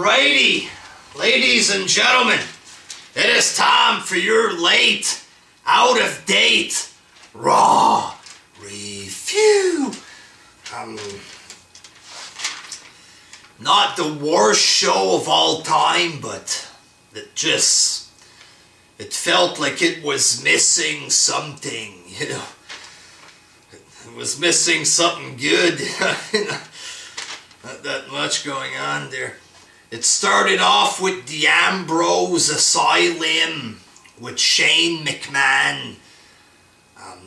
Alrighty, ladies and gentlemen, it is time for your late, out of date, Raw review. Not the worst show of all time, but it felt like it was missing something, you know. It was missing something good. Not that much going on there. It started off with the Ambrose Asylum with Shane McMahon.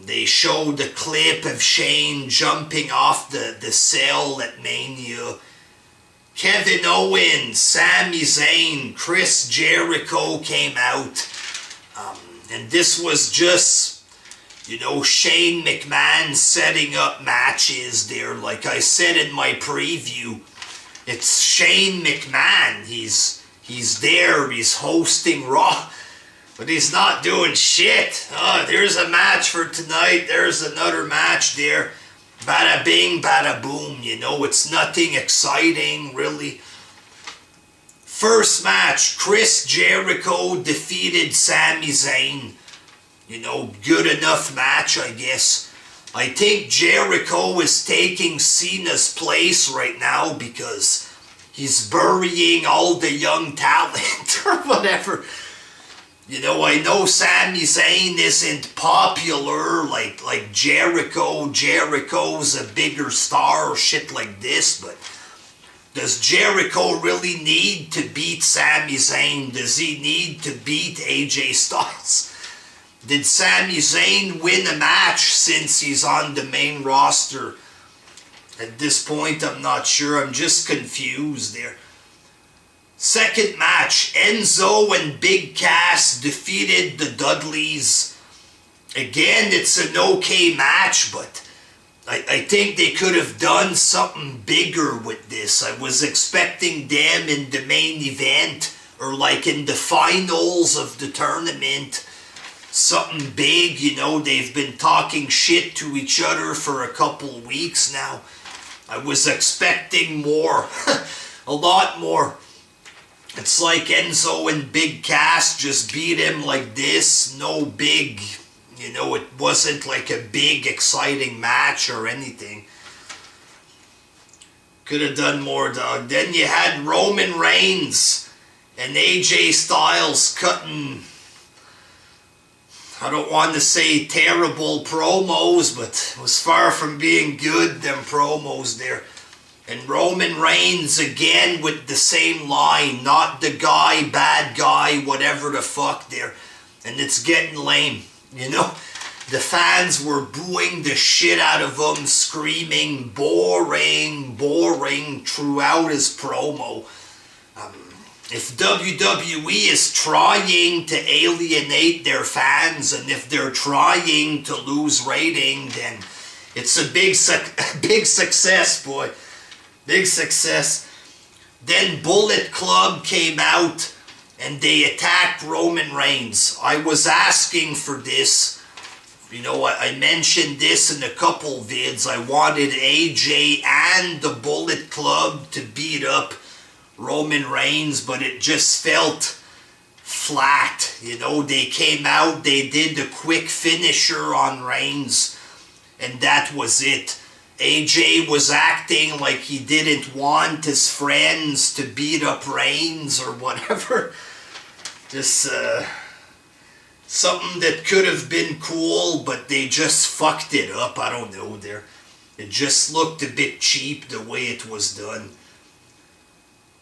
They showed a clip of Shane jumping off the cell at Mania. Kevin Owens, Sami Zayn, Chris Jericho came out. And this was just, you know, Shane McMahon setting up matches there. Like I said in my preview, it's Shane McMahon. He's there, he's hosting Raw, but he's not doing shit. Oh, there's a match for tonight, there's another match there. Bada bing, bada boom, you know, it's nothing exciting, really. First match, Chris Jericho defeated Sami Zayn. You know, good enough match, I guess. I think Jericho is taking Cena's place right now because he's burying all the young talent or whatever. You know, I know Sami Zayn isn't popular like Jericho. Jericho's a bigger star or shit like this, but does Jericho really need to beat Sami Zayn? Does he need to beat AJ Styles? Did Sami Zayn win a match since he's on the main roster? At this point, I'm not sure. I'm just confused there. Second match, Enzo and Big Cass defeated the Dudleys. Again, it's an okay match, but I think they could have done something bigger with this. I was expecting them in the main event or like in the finals of the tournament. Something big, you know. They've been talking shit to each other for a couple weeks now. I was expecting more. A lot more. It's like Enzo and Big Cass just beat him like this. No big, you know, it wasn't like a big exciting match or anything. Could have done more, dog. Then you had Roman Reigns and AJ Styles cutting, I don't want to say terrible promos, but it was far from being good, them promos there. And Roman Reigns again with the same line, not the guy, bad guy, whatever the fuck there. And it's getting lame, you know. The fans were booing the shit out of him, screaming, boring, boring throughout his promo. If WWE is trying to alienate their fans and if they're trying to lose rating, then it's a big success, boy. Big success. Then Bullet Club came out and they attacked Roman Reigns. I was asking for this. You know, I mentioned this in a couple vids. I wanted AJ and the Bullet Club to beat up Roman Reigns, but it just felt flat. You know, they came out, they did a quick finisher on Reigns, and that was it. AJ was acting like he didn't want his friends to beat up Reigns or whatever. Just something that could have been cool, but they just fucked it up. I don't know there. It just looked a bit cheap the way it was done.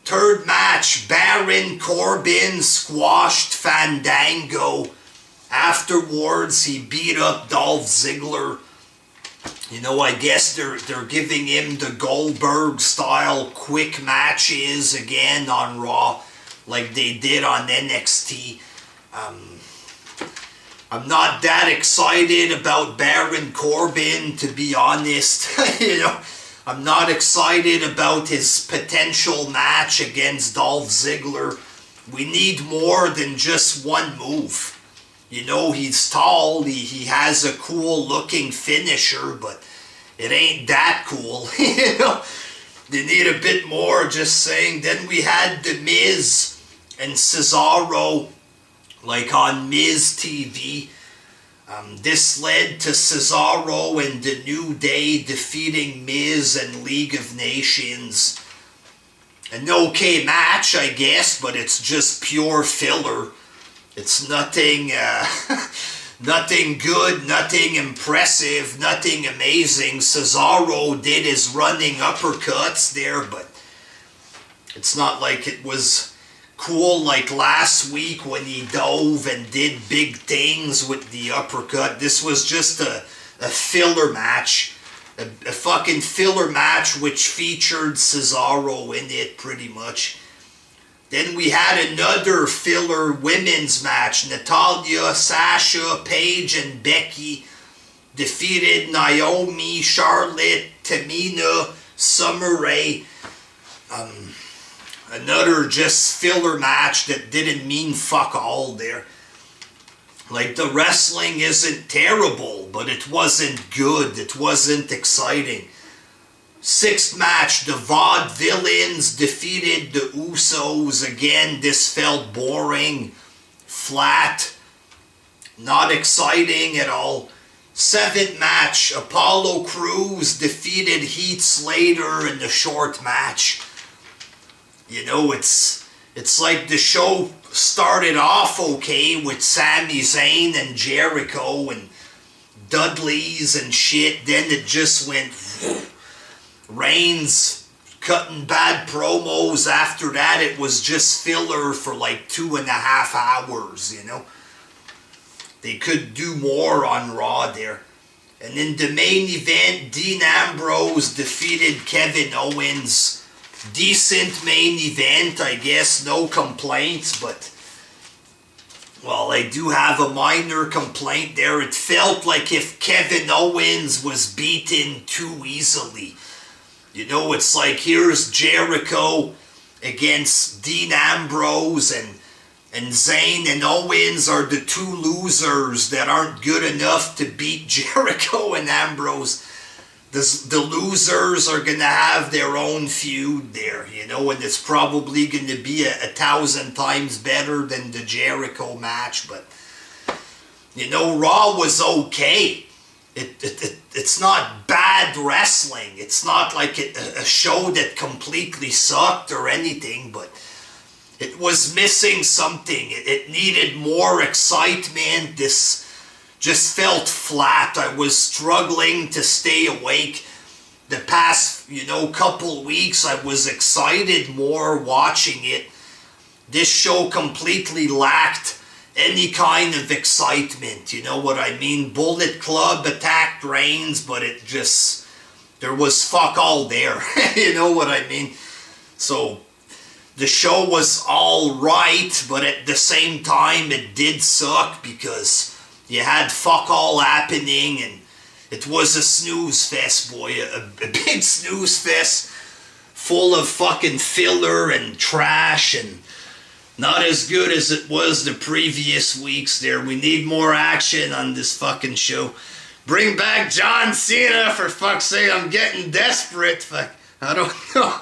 Third match, Baron Corbin squashed Fandango. Afterwards, he beat up Dolph Ziggler. You know, I guess they're giving him the Goldberg-style quick matches again on Raw, like they did on NXT. I'm not that excited about Baron Corbin, to be honest. You know, I'm not excited about his potential match against Dolph Ziggler. We need more than just one move. You know, he's tall, he has a cool looking finisher, but it ain't that cool. You know, They need a bit more, just saying. Then we had The Miz and Cesaro, like on Miz TV. This led to Cesaro and The New Day defeating Miz and League of Nations. An okay match, I guess, but it's just pure filler. It's nothing, nothing good, nothing impressive, nothing amazing. Cesaro did his running uppercuts there, but it's not like it was cool like last week when he dove and did big things with the uppercut. This was just a filler match. A fucking filler match which featured Cesaro in it pretty much. Then we had another filler women's match. Natalya, Sasha, Paige, and Becky defeated Naomi, Charlotte, Tamina, Summer Rae. Another just filler match that didn't mean fuck all there. Like, the wrestling isn't terrible, but it wasn't good. It wasn't exciting. Sixth match, the Vaudevillains defeated the Usos. Again, this felt boring, flat, not exciting at all. Seventh match, Apollo Crews defeated Heath Slater in the short match. You know, it's like the show started off okay with Sami Zayn and Jericho and Dudley's and shit. Then it just went Reigns cutting bad promos. After that, it was just filler for like 2.5 hours, you know. They could do more on Raw there. And in the main event, Dean Ambrose defeated Kevin Owens. Decent main event, I guess, no complaints, but, well, I do have a minor complaint there. It felt like if Kevin Owens was beaten too easily. You know, it's like, here's Jericho against Dean Ambrose, and Zayn and Owens are the two losers that aren't good enough to beat Jericho and Ambrose. The losers are going to have their own feud there, you know, and it's probably going to be 1,000 times better than the Jericho match, but, you know, Raw was okay. It's not bad wrestling. It's not like a show that completely sucked or anything, but it was missing something. It needed more excitement. This just felt flat. I was struggling to stay awake. The past, you know, couple weeks, I was excited more watching it. This show completely lacked any kind of excitement. You know what I mean? Bullet Club attacked Reigns, but it just, there was fuck all there. You know what I mean? So, the show was all right, but at the same time, it did suck because you had fuck all happening, and it was a snooze fest, boy. A big snooze fest full of fucking filler and trash, and not as good as it was the previous weeks there. We need more action on this fucking show. Bring back John Cena, for fuck's sake. I'm getting desperate. Fuck, I don't know.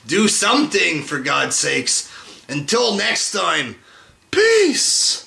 Do something, for God's sakes. Until next time, peace.